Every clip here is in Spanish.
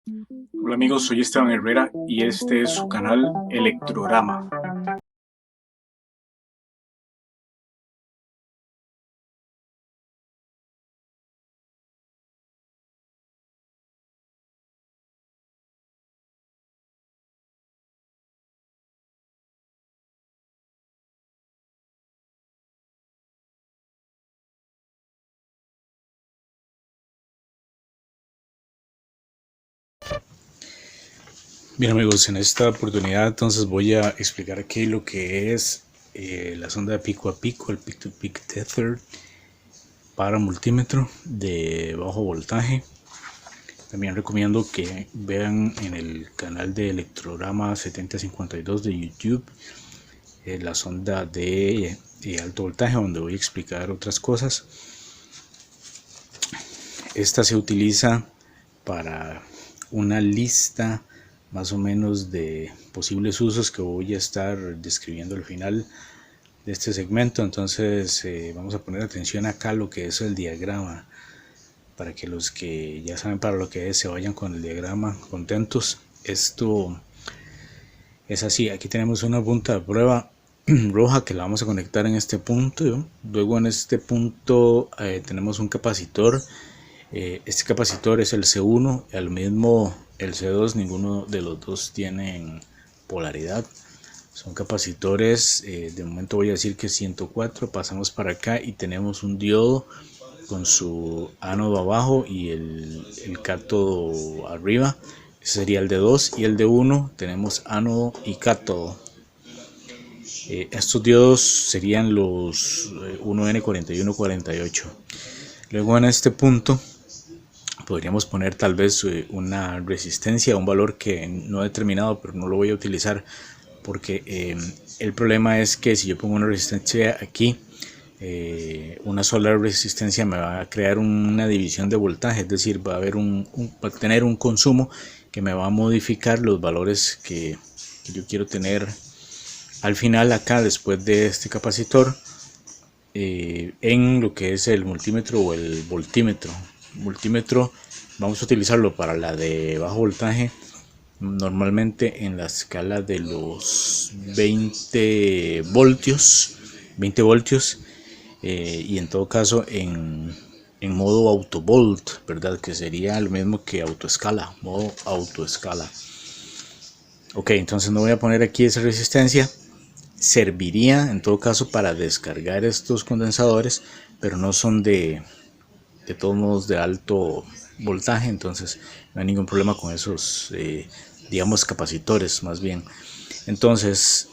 Hola amigos, soy Esteban Herrera y este es su canal Electrorama. Bien amigos, en esta oportunidad entonces voy a explicar aquí lo que es la sonda de pico a pico, el peak to peak tether para multímetro de bajo voltaje. También recomiendo que vean en el canal de Electrorama 7052 de YouTube la sonda de alto voltaje, donde voy a explicar otras cosas. Esta se utiliza para una lista más o menos de posibles usos que voy a estar describiendo al final de este segmento. Entonces vamos a poner atención acá a lo que es el diagrama, para que los que ya saben para lo que es se vayan con el diagrama contentos. Esto es así: aquí tenemos una punta de prueba roja que la vamos a conectar en este punto. Luego en este punto tenemos un capacitor. Este capacitor es el C1, el mismo el C2, ninguno de los dos tienen polaridad. Son capacitores, de momento voy a decir que 104. Pasamos para acá y tenemos un diodo con su ánodo abajo y el cátodo arriba. Ese sería el de 2, y el de 1 tenemos ánodo y cátodo. Estos diodos serían los 1N4148. Luego en este punto podríamos poner tal vez una resistencia, un valor que no he determinado, pero no lo voy a utilizar porque el problema es que si yo pongo una resistencia aquí, una sola resistencia me va a crear una división de voltaje, es decir, va a tener un consumo que me va a modificar los valores que yo quiero tener al final acá después de este capacitor, en lo que es el multímetro o el voltímetro. Multímetro vamos a utilizarlo para la de bajo voltaje, normalmente en la escala de los 20 voltios, y en todo caso en modo autovolt, ¿verdad? Que sería lo mismo que autoescala, modo autoescala. Ok, entonces no voy a poner aquí esa resistencia. Serviría en todo caso para descargar estos condensadores, pero no son de todos modos de alto voltaje, entonces no hay ningún problema con esos digamos capacitores más bien. Entonces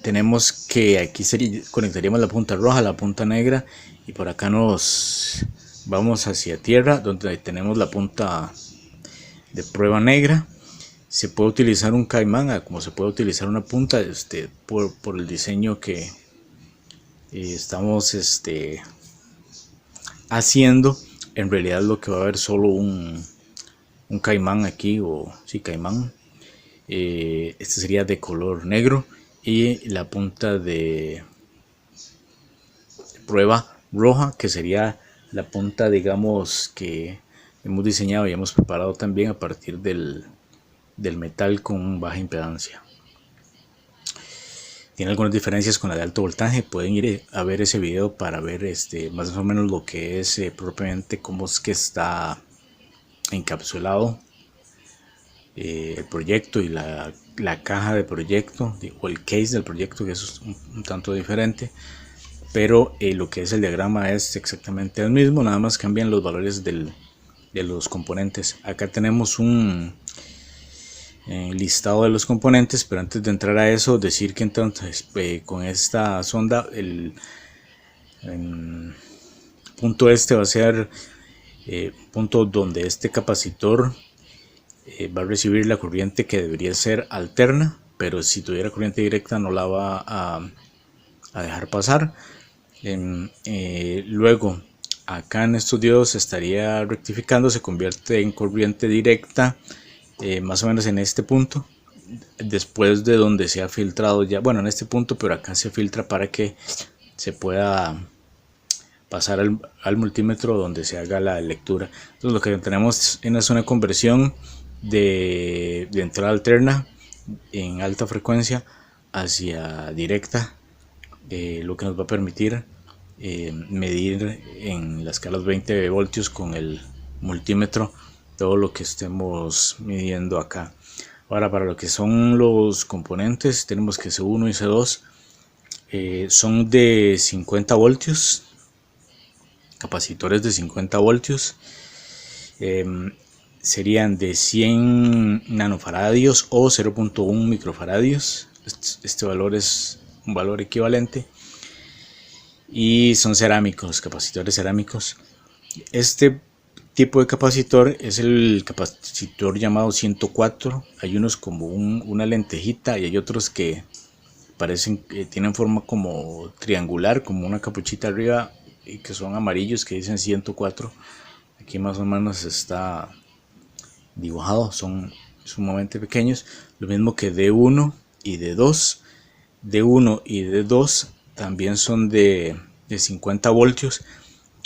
tenemos que aquí conectaríamos la punta roja, la punta negra, y por acá nos vamos hacia tierra donde tenemos la punta de prueba negra. Se puede utilizar un caimán como se puede utilizar una punta, por el diseño que estamos haciendo. En realidad lo que va a haber solo un caimán aquí, o sí, caimán. Este sería de color negro, y la punta de prueba roja, que sería la punta, digamos, que hemos diseñado y hemos preparado también a partir del metal con baja impedancia. Tiene algunas diferencias con la de alto voltaje. Pueden ir a ver ese video para ver más o menos lo que es propiamente cómo es que está encapsulado el proyecto y la caja de proyecto o el case del proyecto, que es un tanto diferente, pero lo que es el diagrama es exactamente el mismo, nada más cambian los valores de los componentes. Acá tenemos un listado de los componentes, pero antes de entrar a eso, decir que entonces con esta sonda el punto va a ser punto donde este capacitor va a recibir la corriente que debería ser alterna, pero si tuviera corriente directa no la va a dejar pasar. Luego acá en estos diodos estaría rectificando, se convierte en corriente directa más o menos en este punto, después de donde se ha filtrado ya, bueno, en este punto, pero acá se filtra para que se pueda pasar al multímetro donde se haga la lectura. Entonces lo que tenemos es una conversión de entrada alterna en alta frecuencia hacia directa, lo que nos va a permitir medir en las escalas 20 voltios con el multímetro todo lo que estemos midiendo acá. Ahora, para lo que son los componentes, tenemos que C1 y C2 son de 50 voltios, capacitores de 50 voltios, serían de 100 nanofaradios o 0.1 microfaradios. Este valor es un valor equivalente, y son cerámicos, capacitores cerámicos. Este tipo de capacitor es el capacitor llamado 104. Hay unos como una lentejita, y hay otros que parecen que tienen forma como triangular, como una capuchita arriba, y que son amarillos, que dicen 104. Aquí más o menos está dibujado, son sumamente pequeños, lo mismo que D1 y D2. D1 y D2 también son de 50 voltios.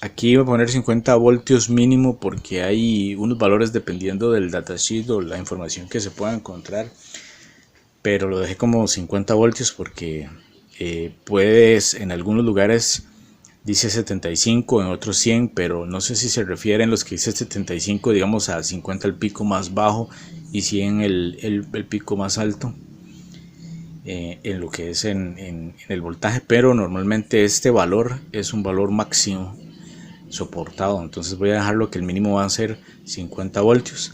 Aquí voy a poner 50 voltios mínimo porque hay unos valores dependiendo del datasheet o la información que se pueda encontrar, pero lo dejé como 50 voltios porque puedes, en algunos lugares dice 75, en otros 100, pero no sé si se refieren los que dice 75, digamos, a 50 el pico más bajo y 100 el pico más alto, en lo que es en el voltaje, pero normalmente este valor es un valor máximo soportado. Entonces voy a dejarlo que el mínimo va a ser 50 voltios.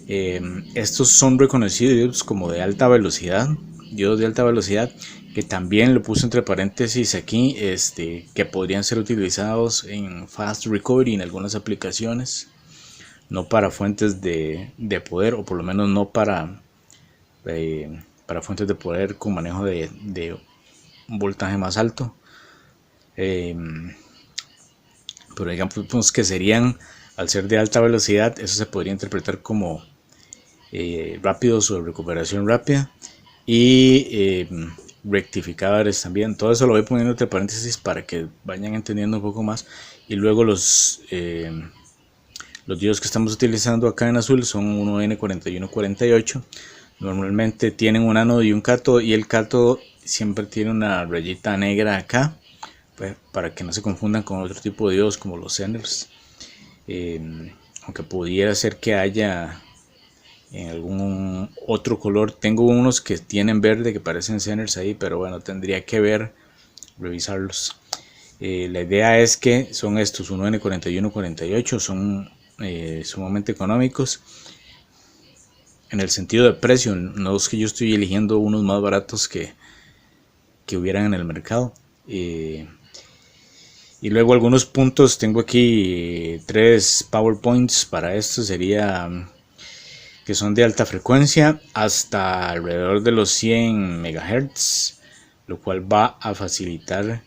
Estos son reconocidos como de alta velocidad, diodos de alta velocidad, que también lo puse entre paréntesis aquí, que podrían ser utilizados en fast recovery en algunas aplicaciones, no para fuentes de poder, o por lo menos no para fuentes de poder con manejo de un voltaje más alto. Pero digamos que serían, al ser de alta velocidad, eso se podría interpretar como rápidos o recuperación rápida, y rectificadores también. Todo eso lo voy poniendo entre paréntesis para que vayan entendiendo un poco más. Y luego los diodos que estamos utilizando acá en azul son 1N4148. Normalmente tienen un ánodo y un cátodo, y el cátodo siempre tiene una rayita negra acá, pues, para que no se confundan con otro tipo de diodos como los Zeners, aunque pudiera ser que haya en algún otro color. Tengo unos que tienen verde que parecen Zeners ahí, pero bueno, tendría que revisarlos. La idea es que son estos 1N4148, son sumamente económicos en el sentido de precio. No es que yo estoy eligiendo unos más baratos que hubieran en el mercado. Y luego algunos puntos, tengo aquí 3 PowerPoints para esto. Sería que son de alta frecuencia hasta alrededor de los 100 MHz, lo cual va a facilitar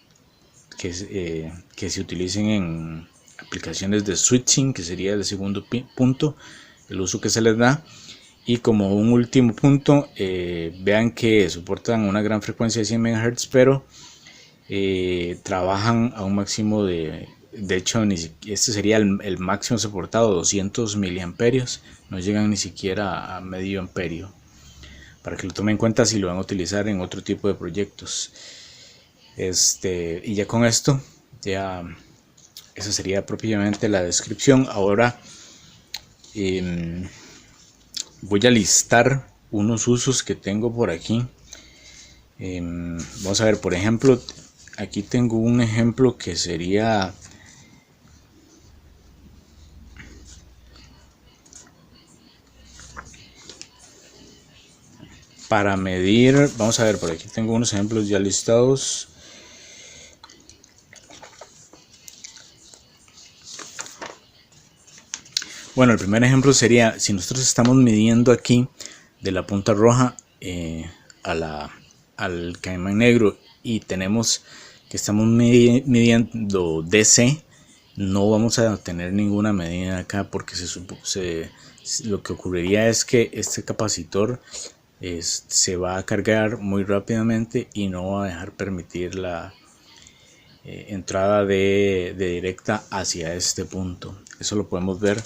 que se utilicen en aplicaciones de switching, que sería el segundo punto, el uso que se les da. Y como un último punto, vean que soportan una gran frecuencia de 100 MHz, pero trabajan a un máximo de hecho, este sería el máximo soportado, 200 miliamperios, no llegan ni siquiera a medio amperio, para que lo tomen en cuenta si lo van a utilizar en otro tipo de proyectos. Y ya con esto, ya esa sería propiamente la descripción. Ahora voy a listar unos usos que tengo por aquí. Vamos a ver, por ejemplo, aquí tengo un ejemplo que sería para medir. Vamos a ver, por aquí tengo unos ejemplos ya listados. Bueno, el primer ejemplo sería, si nosotros estamos midiendo aquí de la punta roja al caimán negro, y tenemos que estamos midiendo DC, no vamos a tener ninguna medida acá, porque lo que ocurriría es que este capacitor se va a cargar muy rápidamente y no va a dejar permitir entrada de directa hacia este punto. Eso lo podemos ver.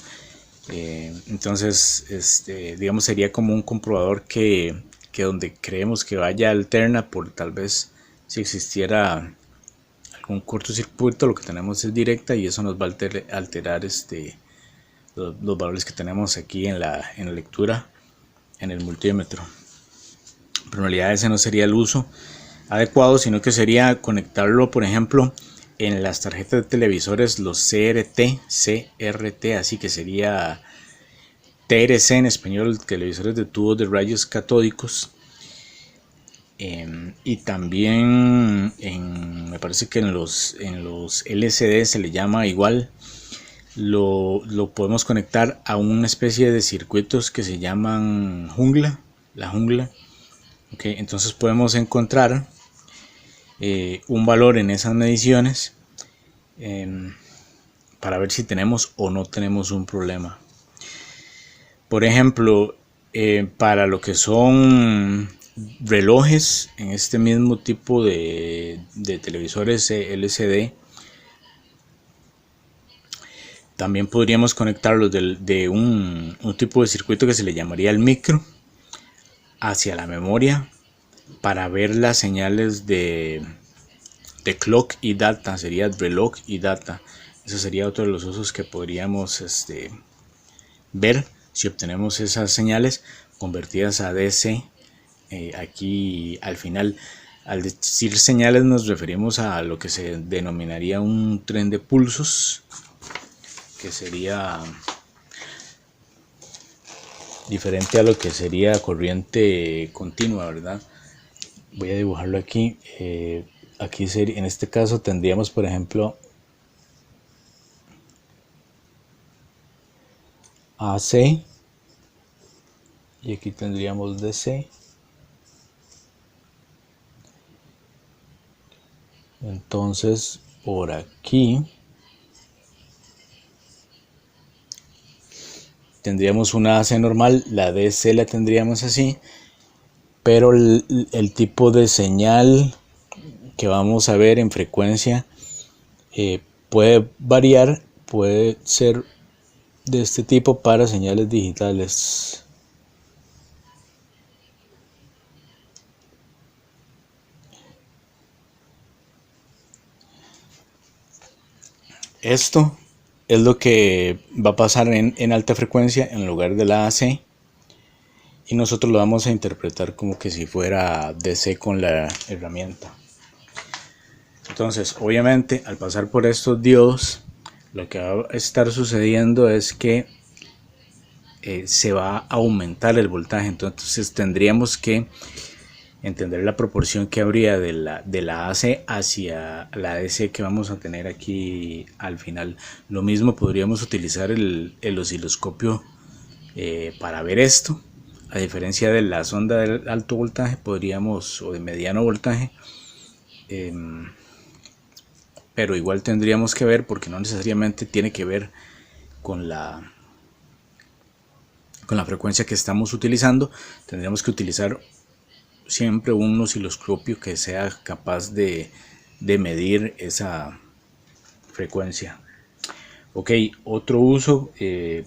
Entonces digamos sería como un comprobador que donde creemos que vaya alterna, por tal vez si existiera algún cortocircuito, lo que tenemos es directa y eso nos va a alterar los valores que tenemos aquí en la lectura en el multímetro. Pero en realidad ese no sería el uso adecuado, sino que sería conectarlo, por ejemplo, en las tarjetas de televisores, los CRT, así que sería TRC en español, televisores de tubos de rayos catódicos. Y también me parece que en los LCD se le llama igual. Lo podemos conectar a una especie de circuitos que se llaman la jungla. Okay, entonces podemos encontrar un valor en esas mediciones para ver si tenemos o no tenemos un problema. Por ejemplo, para lo que son relojes en este mismo tipo de televisores LCD, también podríamos conectarlos de un tipo de circuito que se le llamaría el micro hacia la memoria para ver las señales de clock y data, sería reloj y data. Eso sería otro de los usos que podríamos ver si obtenemos esas señales convertidas a DC. Aquí al final, al decir señales nos referimos a lo que se denominaría un tren de pulsos, que sería diferente a lo que sería corriente continua, ¿verdad? Voy a dibujarlo aquí. Aquí sería, en este caso tendríamos, por ejemplo, AC y aquí tendríamos DC. Entonces por aquí tendríamos una AC normal, la DC la tendríamos así, pero el tipo de señal que vamos a ver en frecuencia puede variar, puede ser de este tipo para señales digitales. Esto es lo que va a pasar en alta frecuencia en lugar de la AC, y nosotros lo vamos a interpretar como que si fuera DC con la herramienta. Entonces, obviamente, al pasar por estos diodos, lo que va a estar sucediendo es que se va a aumentar el voltaje. Entonces tendríamos que entender la proporción que habría de la AC hacia la DC que vamos a tener aquí al final. Lo mismo podríamos utilizar el osciloscopio para ver esto. A diferencia de la sonda de alto voltaje, podríamos, o de mediano voltaje, pero igual tendríamos que ver, porque no necesariamente tiene que ver con la frecuencia que estamos utilizando. Tendríamos que utilizar siempre un osciloscopio que sea capaz de medir esa frecuencia. Ok, otro uso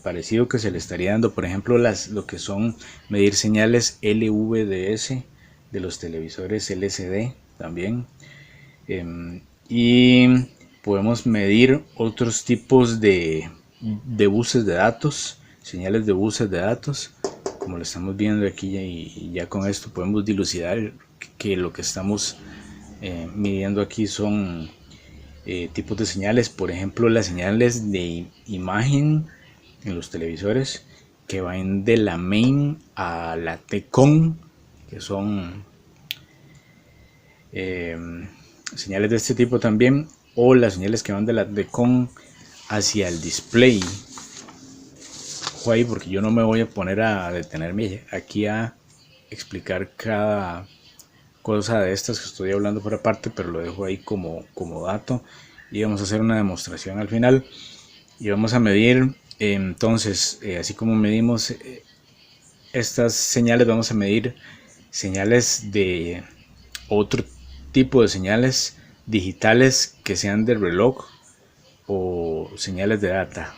parecido que se le estaría dando, por ejemplo, lo que son medir señales LVDS de los televisores LCD también. Y podemos medir otros tipos de buses de datos, señales de buses de datos, como lo estamos viendo aquí, y ya con esto podemos dilucidar que lo que estamos midiendo aquí son tipos de señales. Por ejemplo, las señales de imagen en los televisores que van de la main a la TCON, que son señales de este tipo también, o las señales que van de la TCON hacia el display. Ojo ahí, porque yo no me voy a poner a detenerme aquí a explicar cada cosa de estas que estoy hablando por aparte, pero lo dejo ahí como dato, y vamos a hacer una demostración al final y vamos a medir. Entonces, así como medimos estas señales, vamos a medir señales de otro tipo de señales digitales que sean de reloj o señales de data,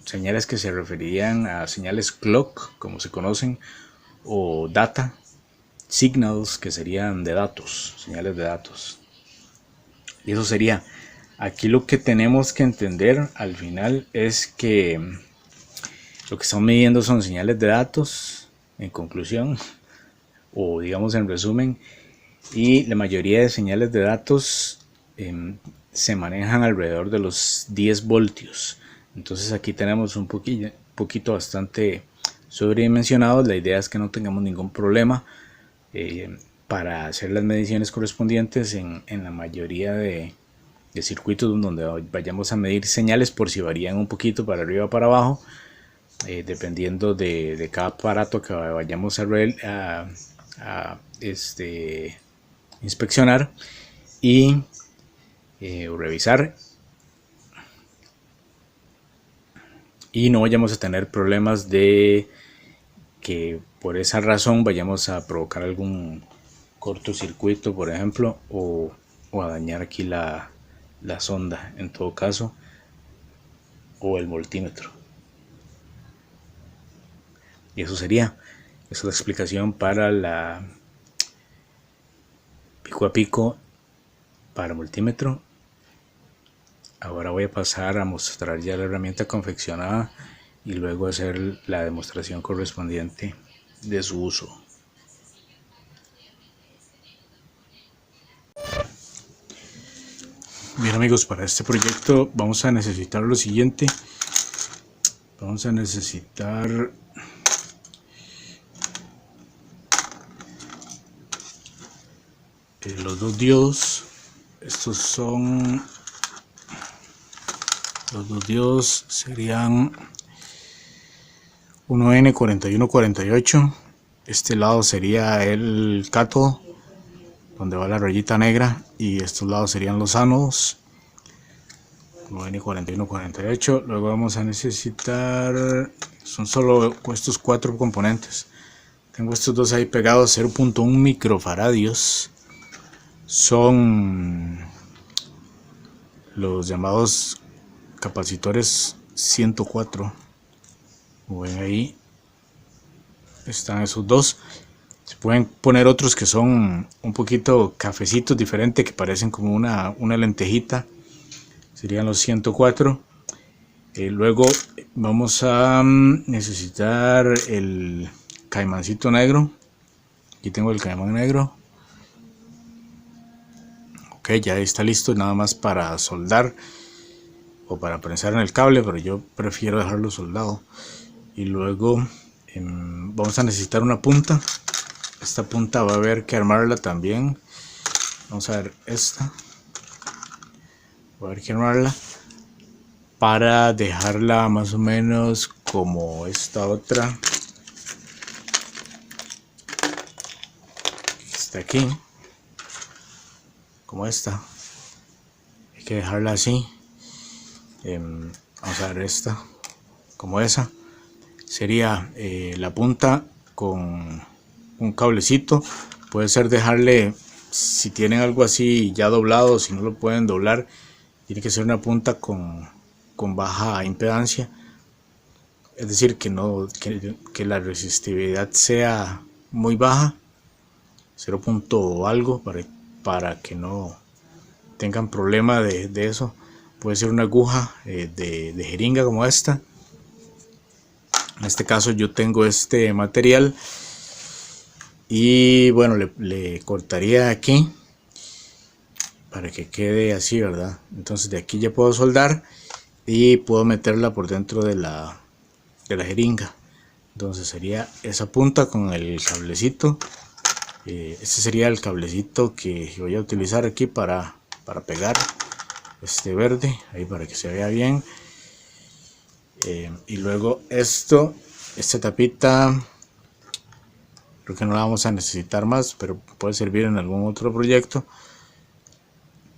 señales que se referirían a señales clock como se conocen, o data signals que serían de datos, señales de datos. Y eso sería, aquí lo que tenemos que entender al final es que lo que estamos midiendo son señales de datos, en conclusión, o digamos en resumen, y la mayoría de señales de datos se manejan alrededor de los 10 voltios. Entonces aquí tenemos un poquito bastante sobredimensionado. La idea es que no tengamos ningún problema para hacer las mediciones correspondientes en la mayoría de circuitos donde vayamos a medir señales, por si varían un poquito para arriba o para abajo, dependiendo de cada aparato que vayamos a inspeccionar y revisar, y no vayamos a tener problemas de que por esa razón vayamos a provocar algún cortocircuito, por ejemplo, o a dañar aquí la sonda, en todo caso, o el voltímetro. Y eso sería, esa es la explicación para la pico a pico para multímetro. Ahora voy a pasar a mostrar ya la herramienta confeccionada y luego hacer la demostración correspondiente de su uso. Bien amigos, para este proyecto vamos a necesitar lo siguiente. Vamos a necesitar los dos diodos. Estos son los dos diodos, serían 1N4148. Este lado sería el cátodo, donde va la rayita negra, y estos lados serían los ánodos. 1N4148. Luego vamos a necesitar, son solo estos 4 componentes. Tengo estos dos ahí pegados, 0.1 microfaradios. Son los llamados capacitores 104. Como ven ahí están esos dos. Se pueden poner otros que son un poquito cafecitos, diferentes, que parecen como una lentejita. Serían los 104. Luego vamos a necesitar el caimancito negro. Aquí tengo el caimán negro. Ok, ya está listo, nada más para soldar o para prensar en el cable, pero yo prefiero dejarlo soldado. Y luego vamos a necesitar una punta. Esta punta va a haber que armarla también. Vamos a ver esta. Va a haber que armarla para dejarla más o menos como esta otra. Está aquí. Como esta. Hay que dejarla así. Vamos a ver esta. Como esa. Sería la punta con un cablecito. Puede ser dejarle, si tienen algo así ya doblado, si no lo pueden doblar, tiene que ser una punta con baja impedancia, es decir, que la resistividad sea muy baja, 0. algo, para que no tengan problema de eso. Puede ser una aguja de jeringa como esta. En este caso yo tengo este material y bueno, le cortaría aquí para que quede así, ¿verdad? Entonces de aquí ya puedo soldar y puedo meterla por dentro de la jeringa. Entonces sería esa punta con el cablecito. Este sería el cablecito que voy a utilizar aquí para pegar este verde ahí, para que se vea bien. Y luego esta tapita creo que no la vamos a necesitar más, pero puede servir en algún otro proyecto.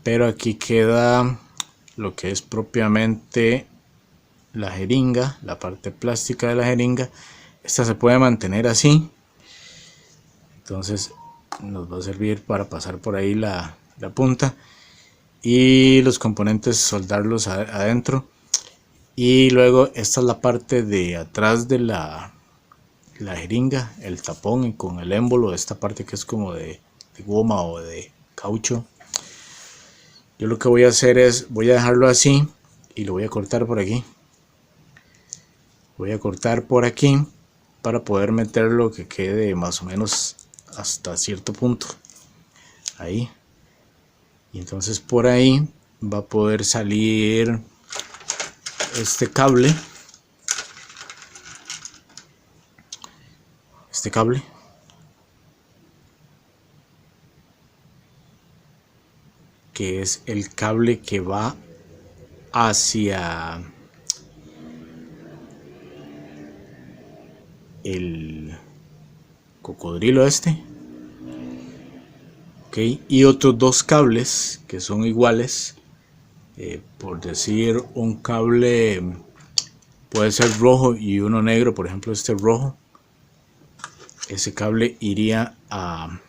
Pero aquí queda lo que es propiamente la jeringa, la parte plástica de la jeringa. Esta se puede mantener así, entonces nos va a servir para pasar por ahí la punta. y los componentes soldarlos adentro. Y luego esta es la parte de atrás de la jeringa, el tapón, y con el émbolo, esta parte que es como de goma o de caucho. Yo lo que voy a hacer es, voy a dejarlo así y lo voy a cortar por aquí. Voy a cortar por aquí para poder meterlo que quede más o menos hasta cierto punto. Ahí. Y entonces por ahí va a poder salir este cable. Que es el cable que va hacia el cocodrilo este. Okay. Y otros dos cables que son iguales, por decir, un cable puede ser rojo y uno negro, por ejemplo este rojo, ese cable iría a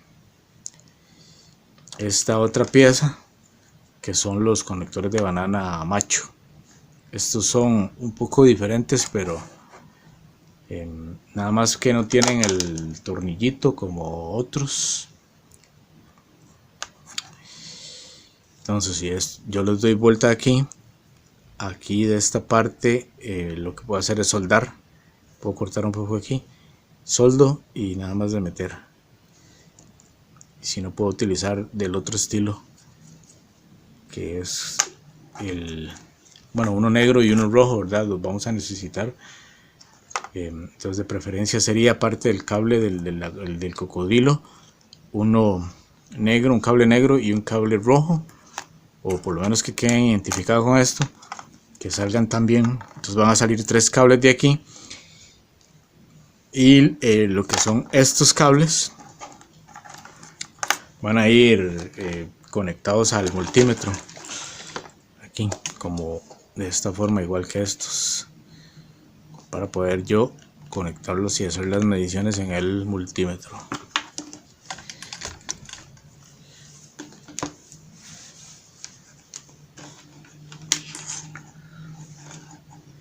esta otra pieza que son los conectores de banana macho. Estos son un poco diferentes, pero nada más que no tienen el tornillito como otros. Entonces si yo les doy vuelta aquí de esta parte, lo que puedo hacer es soldar. Puedo cortar un poco aquí, soldo y nada más de meter. Y si no, puedo utilizar del otro estilo, que es uno negro y uno rojo, ¿verdad? Los vamos a necesitar. Entonces de preferencia sería parte del cable del cocodrilo, uno negro, un cable negro y un cable rojo, o por lo menos que queden identificados con esto, que salgan también. Entonces van a salir 3 cables de aquí, y lo que son estos cables van a ir conectados al multímetro aquí, como de esta forma, igual que estos, para poder yo conectarlos y hacer las mediciones en el multímetro.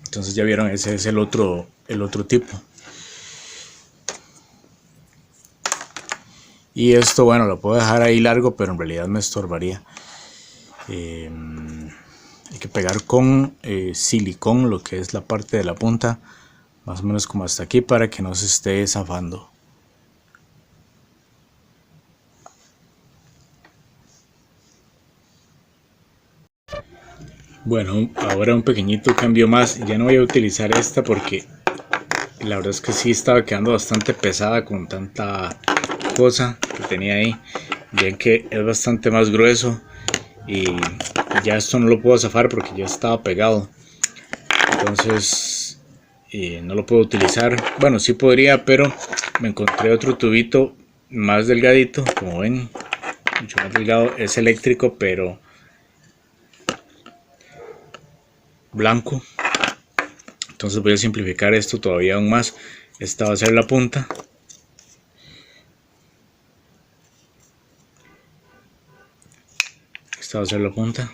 Entonces ya vieron, ese es el otro tipo. Y esto, bueno, lo puedo dejar ahí largo, pero en realidad me estorbaría. Hay que pegar con silicón lo que es la parte de la punta, más o menos como hasta aquí, para que no se esté zafando. Bueno, ahora un pequeñito cambio más. Ya no voy a utilizar esta porque la verdad es que sí estaba quedando bastante pesada con tanta cosa que tenía ahí. Bien que es bastante más grueso y ya esto no lo puedo zafar porque ya estaba pegado. Entonces no lo puedo utilizar. Bueno, sí podría, pero me encontré otro tubito más delgadito, como ven, mucho más delgado. Es eléctrico, pero blanco. Entonces voy a simplificar esto todavía aún más. Esta va a ser la punta. Esta va a ser la punta.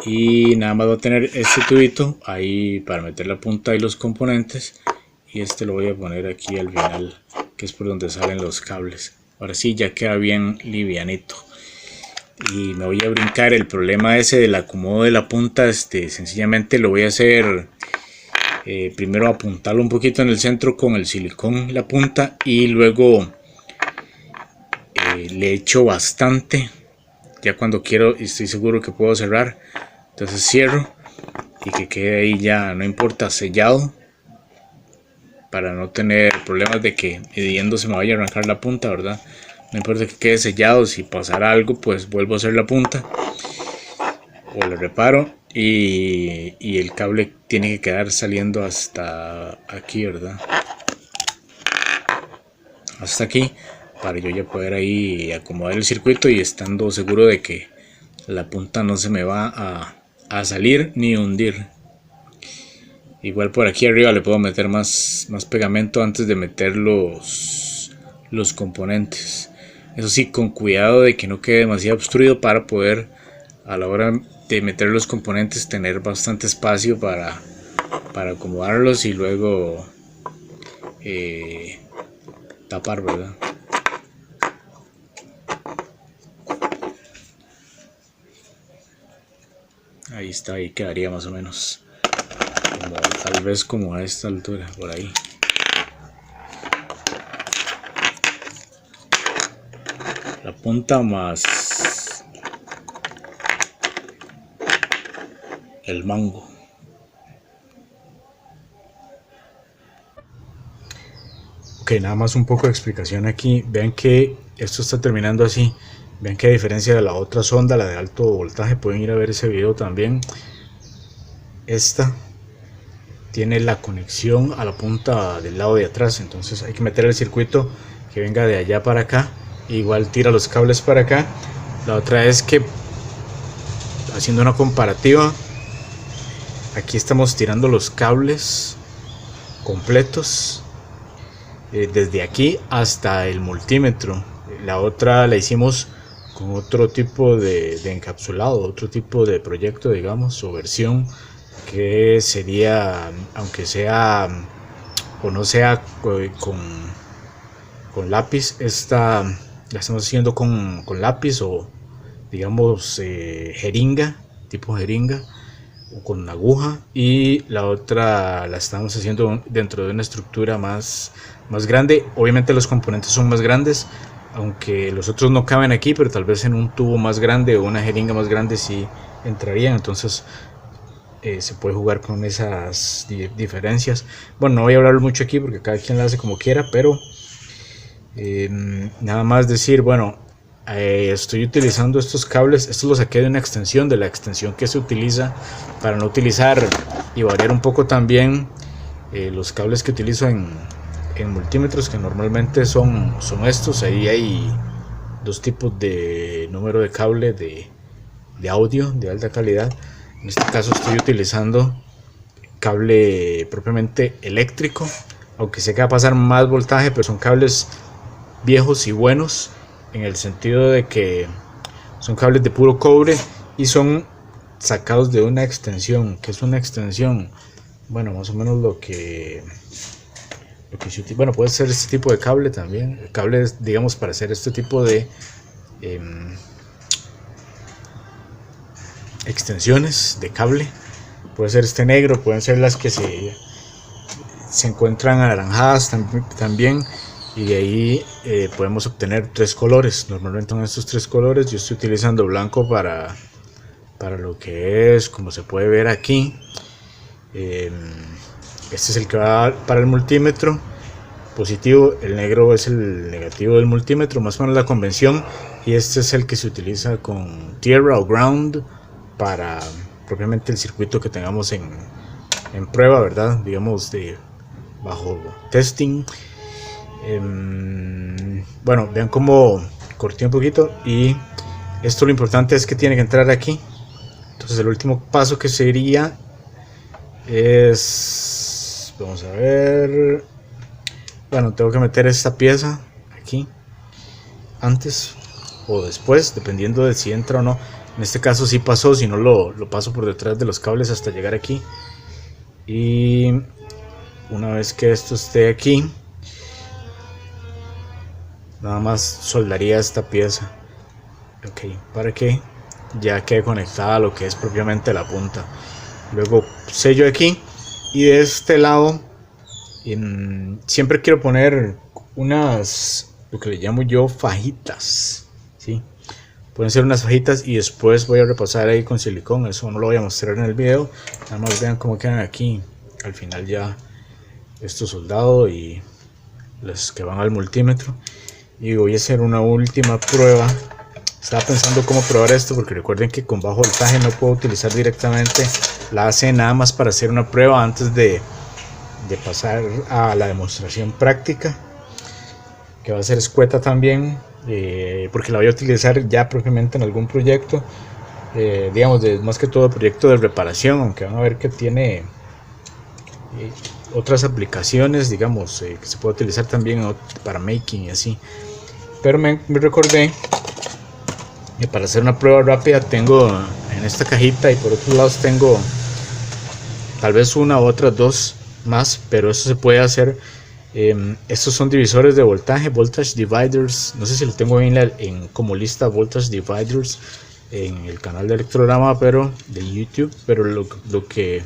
Y nada más va a tener este tubito ahí para meter la punta y los componentes. Y este lo voy a poner aquí al final, que es por donde salen los cables. Ahora sí, ya queda bien livianito. Y me voy a brincar el problema ese del acomodo de la punta. Sencillamente lo voy a hacer primero, apuntarlo un poquito en el centro con el silicón, la punta, y luego le echo bastante. Ya cuando quiero y estoy seguro que puedo cerrar, entonces cierro y que quede ahí, ya no importa, sellado, para no tener problemas de que midiendo se me vaya a arrancar la punta, ¿verdad? No importa que quede sellado, si pasara algo pues vuelvo a hacer la punta o lo reparo, y el cable tiene que quedar saliendo hasta aquí, ¿verdad? Hasta aquí, para yo ya poder ahí acomodar el circuito y estando seguro de que la punta no se me va a salir ni hundir. Igual por aquí arriba le puedo meter más pegamento antes de meter los componentes. Eso sí, con cuidado de que no quede demasiado obstruido para poder a la hora de meter los componentes tener bastante espacio para acomodarlos y luego tapar, ¿verdad? Ahí está, ahí quedaría más o menos como, tal vez como a esta altura, por ahí. La punta más el mango. Ok, nada más un poco de explicación aquí. Vean que esto está terminando así. Vean que a diferencia de la otra sonda, la de alto voltaje, pueden ir a ver ese video también. Esta tiene la conexión a la punta del lado de atrás, entonces hay que meter el circuito que venga de allá para acá. Igual tira los cables para acá. La otra es que, haciendo una comparativa, aquí estamos tirando los cables completos desde aquí hasta el multímetro. La otra la hicimos con otro tipo de encapsulado, otro tipo de proyecto, digamos, o versión, que sería, aunque sea o no sea con lápiz, esta la estamos haciendo con lápiz o digamos jeringa, tipo jeringa, o con aguja, y la otra la estamos haciendo dentro de una estructura más grande. Obviamente los componentes son más grandes, aunque los otros no caben aquí, pero tal vez en un tubo más grande o una jeringa más grande sí entrarían. Entonces se puede jugar con esas diferencias. Bueno, no voy a hablar mucho aquí porque cada quien la hace como quiera, pero nada más decir, bueno, estoy utilizando estos cables. Estos los saqué de una extensión, de la extensión que se utiliza para no utilizar y variar un poco también los cables que utilizo en multímetros, que normalmente son estos. Ahí hay dos tipos de número de cable de audio de alta calidad. En este caso estoy utilizando cable propiamente eléctrico, aunque sé que va a pasar más voltaje, pero son cables viejos y buenos, en el sentido de que son cables de puro cobre y son sacados de una extensión. Que es una extensión, bueno, más o menos lo que se utiliza. Bueno, puede ser este tipo de cable también, cables, digamos, para hacer este tipo de extensiones de cable. Puede ser este negro, pueden ser las que se encuentran anaranjadas también, y de ahí podemos obtener tres colores. Normalmente en estos tres colores yo estoy utilizando blanco para lo que es, como se puede ver aquí. Este es el que va para el multímetro positivo, el negro es el negativo del multímetro, más o menos la convención, y este es el que se utiliza con tierra o ground para propiamente el circuito que tengamos en prueba, ¿verdad? Digamos bajo testing. Bueno, vean cómo corté un poquito, y esto lo importante es que tiene que entrar aquí. Entonces el último paso que sería es, vamos a ver, bueno, tengo que meter esta pieza aquí antes o después, dependiendo de si entra o no. En este caso sí pasó, si no lo paso por detrás de los cables hasta llegar aquí. Y una vez que esto esté aquí, nada más soldaría esta pieza, ok, para que ya quede conectada a lo que es propiamente la punta. Luego sello aquí, y de este lado siempre quiero poner unas, lo que le llamo yo, fajitas, ¿sí? Pueden ser unas fajitas, y después voy a repasar ahí con silicón. Eso no lo voy a mostrar en el video, nada más vean cómo quedan aquí al final ya esto soldado y los que van al multímetro. Y voy a hacer una última prueba. Estaba pensando cómo probar esto, porque recuerden que con bajo voltaje no puedo utilizar directamente la AC, nada más para hacer una prueba antes de pasar a la demostración práctica, que va a ser escueta también, porque la voy a utilizar ya propiamente en algún proyecto, digamos, más que todo proyecto de reparación, aunque van a ver que tiene otras aplicaciones, digamos, que se puede utilizar también para making y así. Pero me recordé Y para hacer una prueba rápida tengo en esta cajita, y por otros lados tengo tal vez una u otras dos más, pero eso se puede hacer. Estos son divisores de voltaje, voltage dividers. No sé si lo tengo en como lista voltage dividers en el canal de Electrograma pero de YouTube, pero lo que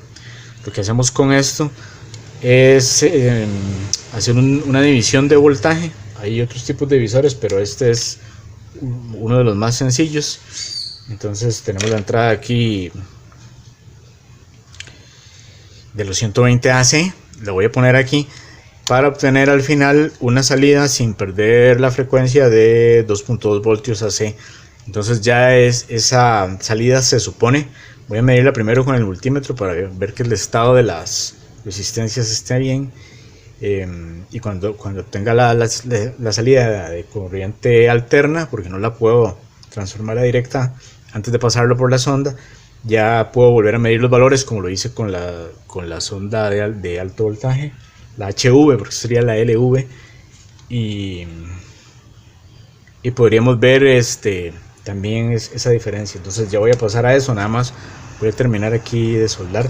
hacemos con esto es hacer una división de voltaje. Hay otros tipos de divisores, pero este es uno de los más sencillos. Entonces tenemos la entrada aquí de los 120 AC, la voy a poner aquí para obtener al final una salida sin perder la frecuencia de 2.2 voltios AC. Entonces ya esa salida se supone, voy a medirla primero con el multímetro para ver que el estado de las resistencias esté bien. Y cuando tenga la salida de corriente alterna, porque no la puedo transformar a directa antes de pasarlo por la sonda, ya puedo volver a medir los valores como lo hice con la sonda de alto voltaje, la HV, porque sería la LV, y podríamos ver también esa diferencia. Entonces ya voy a pasar a eso, nada más voy a terminar aquí de soldar.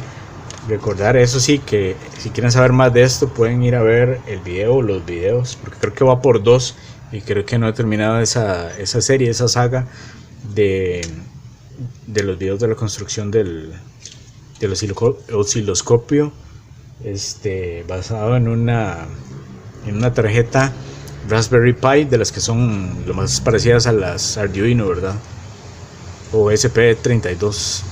Recordar, eso sí, que si quieren saber más de esto pueden ir a ver el video o los videos, porque creo que va por dos y creo que no he terminado esa serie, esa saga de los videos de la construcción del osciloscopio, basado en una tarjeta Raspberry Pi, de las que son lo más parecidas a las Arduino, ¿verdad? O SP32.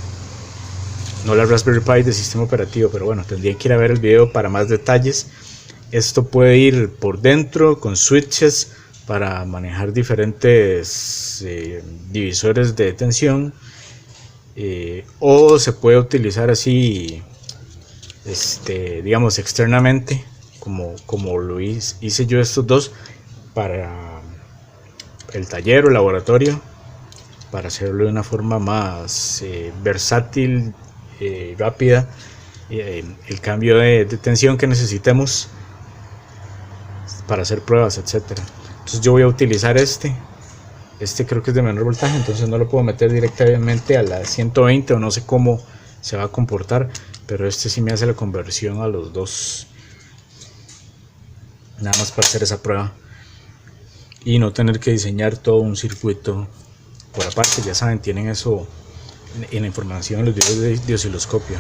No la Raspberry Pi de sistema operativo, pero bueno, tendría que ir a ver el video para más detalles. Esto puede ir por dentro con switches para manejar diferentes divisores de tensión, o se puede utilizar así, digamos, externamente, como lo hice yo estos dos para el taller o laboratorio, para hacerlo de una forma más versátil, rápida, el cambio de tensión que necesitemos para hacer pruebas, etcétera. Entonces yo voy a utilizar este creo que es de menor voltaje, entonces no lo puedo meter directamente a la 120 o no sé cómo se va a comportar, pero este sí me hace la conversión a los dos, nada más para hacer esa prueba y no tener que diseñar todo un circuito por aparte. Ya saben, tienen eso en la información en los videos de osciloscopio.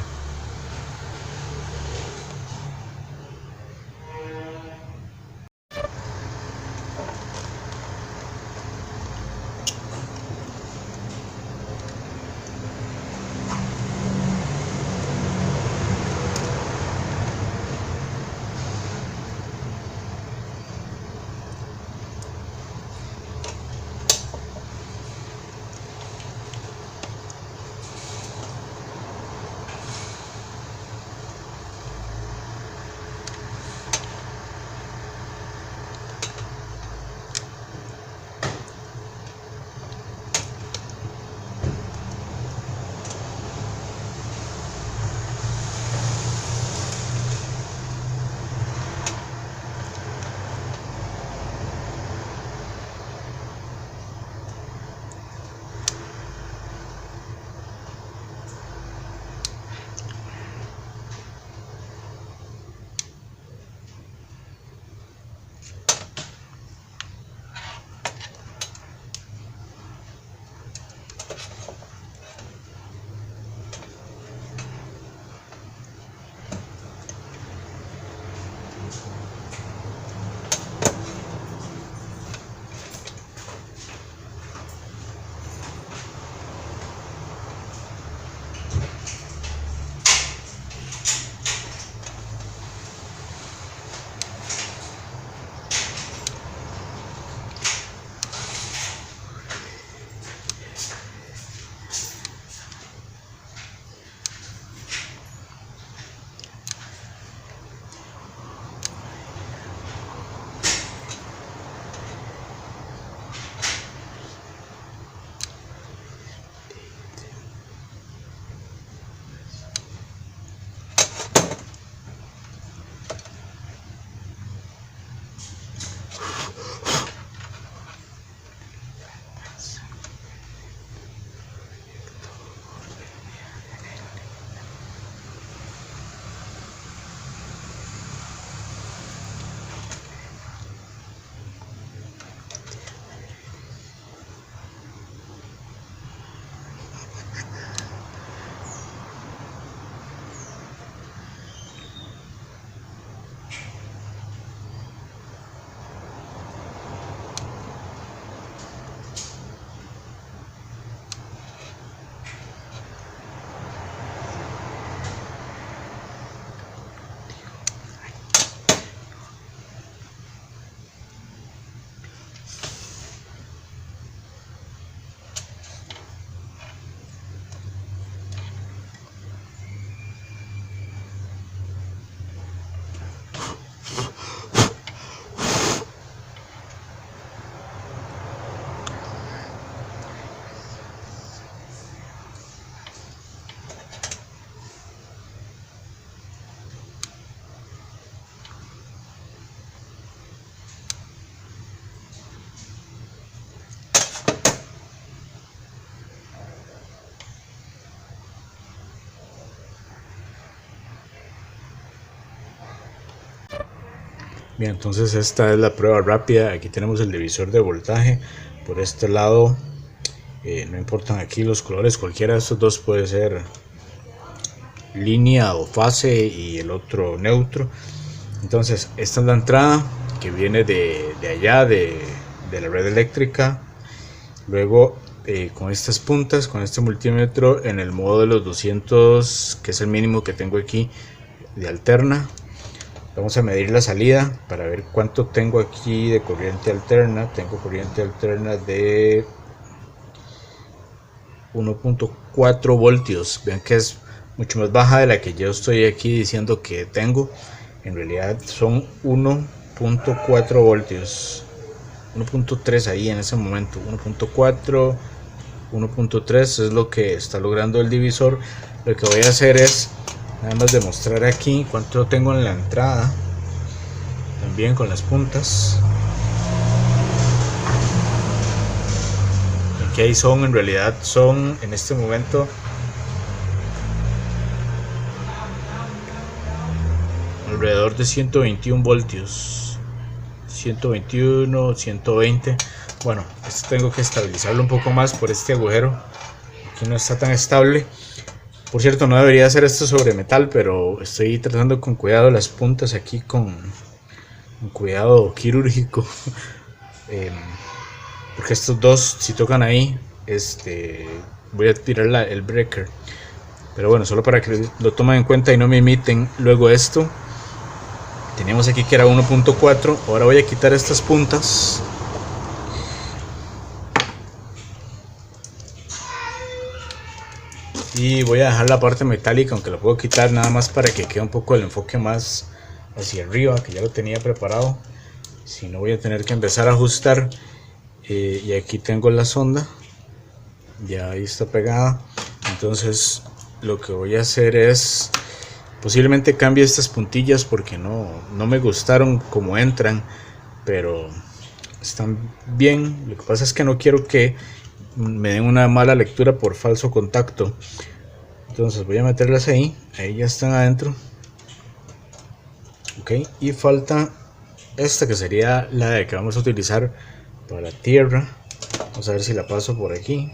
Bien, entonces esta es la prueba rápida. Aquí tenemos el divisor de voltaje. Por este lado, no importan aquí los colores, cualquiera de estos dos puede ser línea o fase y el otro neutro. Entonces esta es la entrada que viene de allá de la red eléctrica. Luego con estas puntas, con este multímetro en el modo de los 200, que es el mínimo que tengo aquí de alterna, vamos a medir la salida para ver cuánto tengo aquí de corriente alterna. Tengo corriente alterna de 1.4 voltios. Vean que es mucho más baja de la que yo estoy aquí diciendo que tengo. En realidad son 1.4 voltios, 1.3 ahí en ese momento, 1.4, 1.3 es lo que está logrando el divisor. Lo que voy a hacer es nada más demostrar aquí cuánto tengo en la entrada, también con las puntas. Aquí hay son, en realidad son en este momento alrededor de 121 voltios, 121, 120. Bueno, esto tengo que estabilizarlo un poco más por este agujero, aquí no está tan estable. Por cierto, no debería hacer esto sobre metal, pero estoy tratando con cuidado las puntas aquí, con cuidado quirúrgico, porque estos dos, si tocan ahí, voy a tirar el breaker. Pero bueno, solo para que lo tomen en cuenta y no me imiten luego esto. Teníamos aquí que era 1.4, ahora voy a quitar estas puntas. Y voy a dejar la parte metálica, aunque la puedo quitar nada más para que quede un poco el enfoque más hacia arriba, que ya lo tenía preparado. Si no, voy a tener que empezar a ajustar. Y aquí tengo la sonda, ya ahí está pegada. Entonces lo que voy a hacer es posiblemente cambie estas puntillas porque no me gustaron como entran, pero están bien. Lo que pasa es que no quiero que me den una mala lectura por falso contacto. Entonces voy a meterlas ahí ya están adentro. Ok, y falta esta que sería la que vamos a utilizar para tierra. Vamos a ver si la paso por aquí,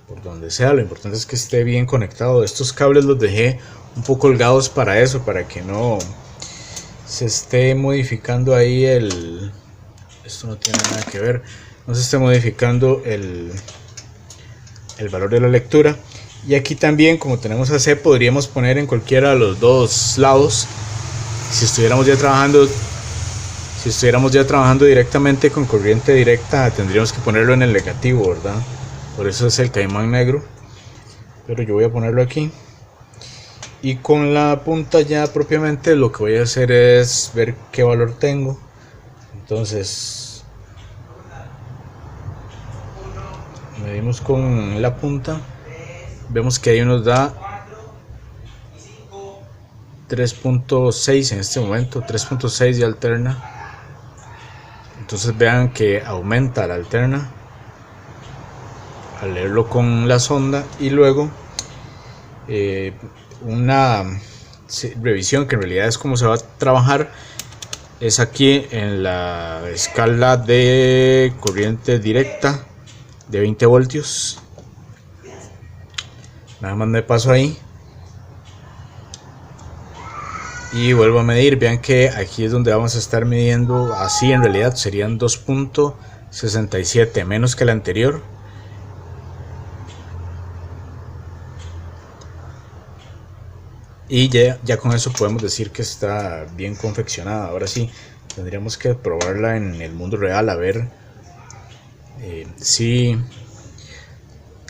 por donde sea. Lo importante es que esté bien conectado. Estos cables los dejé un poco colgados para eso, para que no se esté modificando ahí esto no tiene nada que ver, no se esté modificando el valor de la lectura. Y aquí también, como tenemos AC, podríamos poner en cualquiera de los dos lados. Si estuviéramos ya trabajando directamente con corriente directa, tendríamos que ponerlo en el negativo, ¿verdad? Por eso es el caimán negro, pero yo voy a ponerlo aquí. Y con la punta ya propiamente lo que voy a hacer es ver qué valor tengo. Entonces medimos con la punta, vemos que ahí nos da 3.6 en este momento, 3.6 de alterna. Entonces vean que aumenta la alterna al leerlo con la sonda. Y luego una revisión, que en realidad es como se va a trabajar, es aquí en la escala de corriente directa de 20 voltios. Nada más me paso ahí y vuelvo a medir. Vean que aquí es donde vamos a estar midiendo. Así en realidad serían 2.67, menos que la anterior. Y ya con eso podemos decir que está bien confeccionada. Ahora sí, tendríamos que probarla en el mundo real, a ver si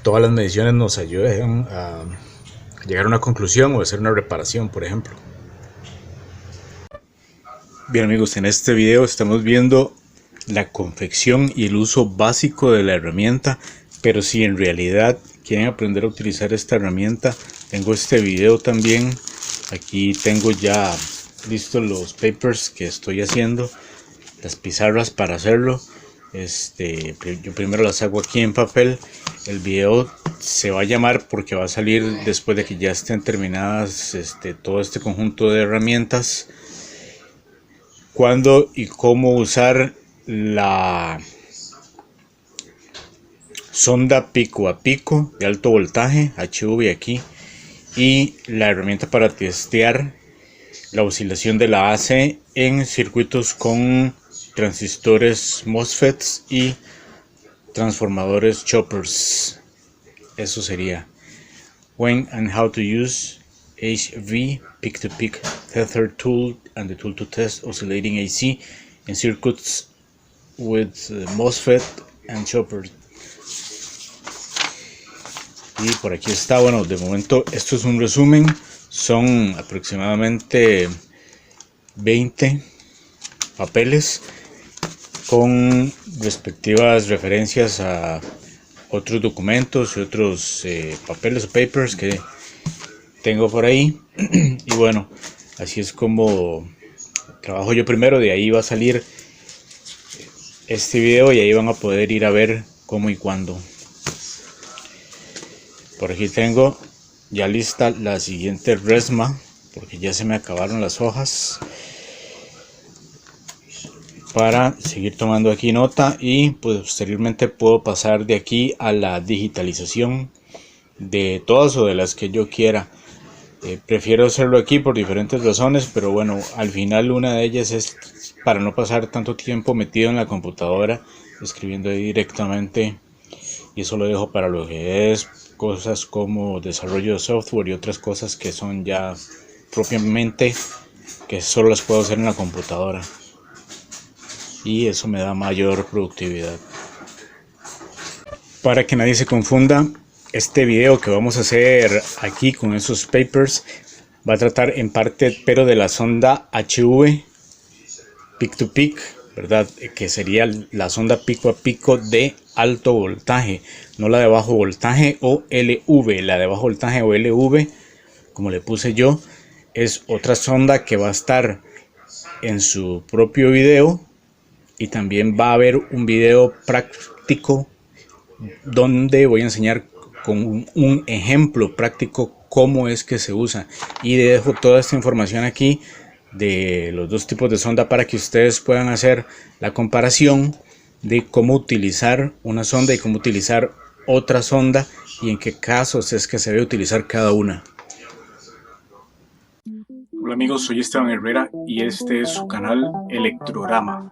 todas las mediciones nos ayudan a llegar a una conclusión o hacer una reparación, por ejemplo. Bien amigos, en este video estamos viendo la confección y el uso básico de la herramienta, pero si en realidad quieren aprender a utilizar esta herramienta, tengo este video también. Aquí tengo ya listos los papers que estoy haciendo, las pizarras para hacerlo. Yo primero las hago aquí en papel. El video se va a llamar, porque va a salir después de que ya estén terminadas todo este conjunto de herramientas, cuándo y cómo usar la sonda pico a pico de alto voltaje HV aquí y la herramienta para testear la oscilación de la AC en circuitos con transistores MOSFETs y transformadores choppers. Eso sería when and how to use HV peak-to-peak tether tool and the tool to test oscillating AC in circuits with MOSFET and chopper. Y por aquí está. Bueno, de momento esto es un resumen, son aproximadamente 20 papeles con respectivas referencias a otros documentos y otros papeles o papers que tengo por ahí. Y bueno, así es como trabajo yo primero. De ahí va a salir este video y ahí van a poder ir a ver cómo y cuándo. Por aquí tengo ya lista la siguiente resma, porque ya se me acabaron las hojas, para seguir tomando aquí nota y posteriormente puedo pasar de aquí a la digitalización de todas o de las que yo quiera. Prefiero hacerlo aquí por diferentes razones, pero bueno, al final una de ellas es para no pasar tanto tiempo metido en la computadora escribiendo ahí directamente, y eso lo dejo para lo que es cosas como desarrollo de software y otras cosas que son ya propiamente que solo las puedo hacer en la computadora, y eso me da mayor productividad. Para que nadie se confunda, este video que vamos a hacer aquí con esos papers va a tratar en parte pero de la sonda HV peak to peak, ¿verdad? Que sería la sonda pico a pico de alto voltaje, no la de bajo voltaje o LV. La de bajo voltaje o LV, como le puse yo, es otra sonda que va a estar en su propio video, y también va a haber un video práctico donde voy a enseñar con un ejemplo práctico cómo es que se usa, y dejo toda esta información aquí de los dos tipos de sonda para que ustedes puedan hacer la comparación de cómo utilizar una sonda y cómo utilizar otra sonda y en qué casos es que se debe utilizar cada una. Hola amigos, soy Esteban Herrera y este es su canal Electrograma.